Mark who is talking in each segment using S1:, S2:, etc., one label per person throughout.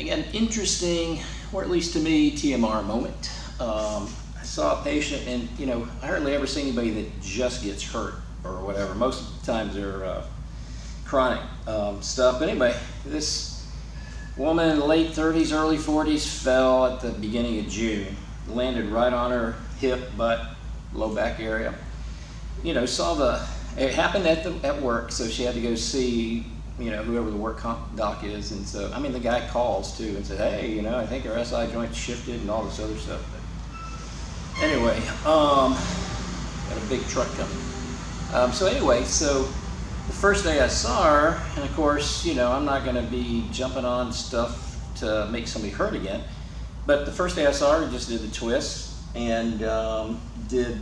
S1: I got an interesting, or at least to me, TMR moment. I saw a patient, and I hardly ever see anybody that just gets hurt or whatever. Most of the times they're chronic stuff. But anyway, this woman, late 30s, early 40s, fell at the beginning of June. Landed right on her hip, butt, low back area. It happened at work, so she had to go see whoever the work comp doc is, and so the guy calls too and said, hey, I think her SI joint shifted and all this other stuff. But anyway, got a big truck coming. So the first day I saw her, and of course, I'm not going to be jumping on stuff to make somebody hurt again, but the first day I saw her, I just did the twist and did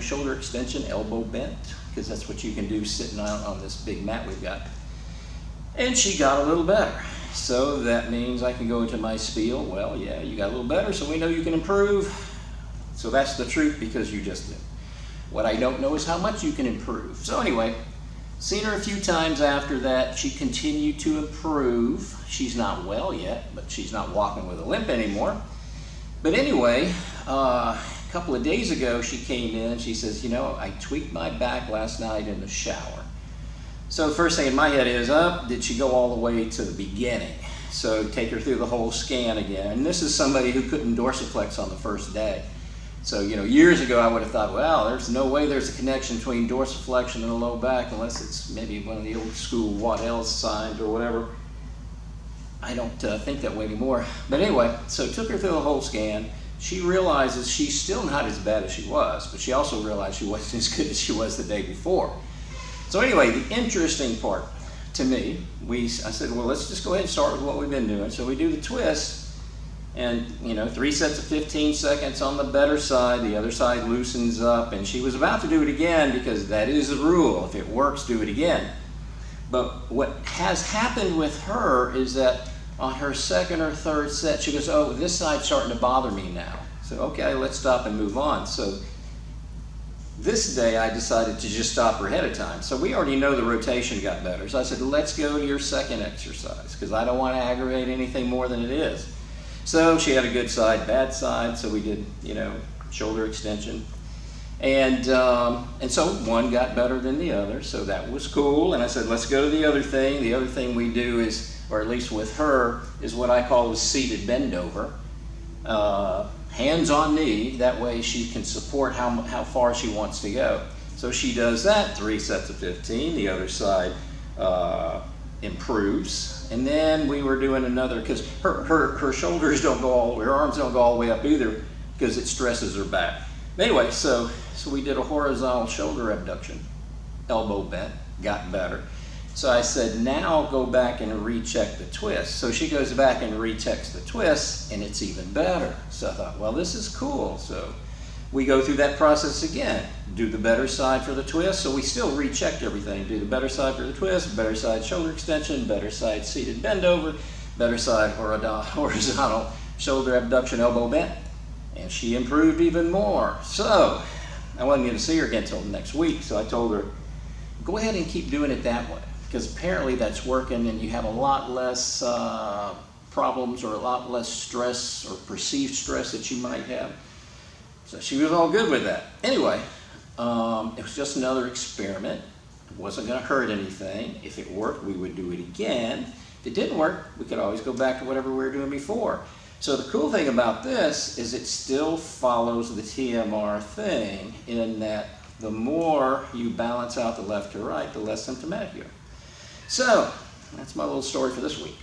S1: shoulder extension, elbow bent, because that's what you can do sitting on this big mat we've got. And she got a little better. So that means I can go into my spiel. Well, yeah, you got a little better, so we know you can improve. So that's the truth, because you just did. What I don't know is how much you can improve. So anyway, seen her a few times after that. She continued to improve. She's not well yet, but she's not walking with a limp anymore. But anyway, a couple of days ago, she came in. She says, I tweaked my back last night in the shower. So the first thing in my head is, did she go all the way to the beginning? So take her through the whole scan again. And this is somebody who couldn't dorsiflex on the first day. So, years ago I would have thought, well, there's no way there's a connection between dorsiflexion and the low back unless it's maybe one of the old school Waddell signs or whatever. I don't think that way anymore. But anyway, so took her through the whole scan. She realizes she's still not as bad as she was, but she also realized she wasn't as good as she was the day before. So anyway, the interesting part to me, I said, well, let's just go ahead and start with what we've been doing. So we do the twist, and 3 sets of 15 seconds on the better side, the other side loosens up, and she was about to do it again because that is the rule. If it works, do it again. But what has happened with her is that on her second or third set, she goes, oh, this side's starting to bother me now. So okay, let's stop and move on. So this day I decided to just stop her ahead of time. So we already know the rotation got better. So I said, let's go to your second exercise, because I don't want to aggravate anything more than it is. So she had a good side, bad side, so we did, shoulder extension. And so one got better than the other, so that was cool. And I said, let's go to the other thing. The other thing we do is, or at least with her, is what I call a seated bend over. Hands on knee, that way she can support how far she wants to go. So she does that, 3 sets of 15, the other side improves. And then we were doing another, because her shoulders don't go all the way, her arms don't go all the way up either, because it stresses her back. Anyway, so we did a horizontal shoulder abduction, elbow bent, got better. So I said, now go back and recheck the twist. So she goes back and rechecks the twist, and it's even better. So I thought, well, this is cool. So we go through that process again. Do the better side for the twist. So we still rechecked everything. Do the better side for the twist, better side shoulder extension, better side seated bend over, better side horizontal shoulder abduction, elbow bent. And she improved even more. So I wasn't going to see her again until next week. So I told her, go ahead and keep doing it that way, because apparently that's working and you have a lot less problems or a lot less stress or perceived stress that you might have. So she was all good with that. Anyway, it was just another experiment. It wasn't going to hurt anything. If it worked, we would do it again. If it didn't work, we could always go back to whatever we were doing before. So the cool thing about this is it still follows the TMR thing, in that the more you balance out the left to right, the less symptomatic you are. So that's my little story for this week.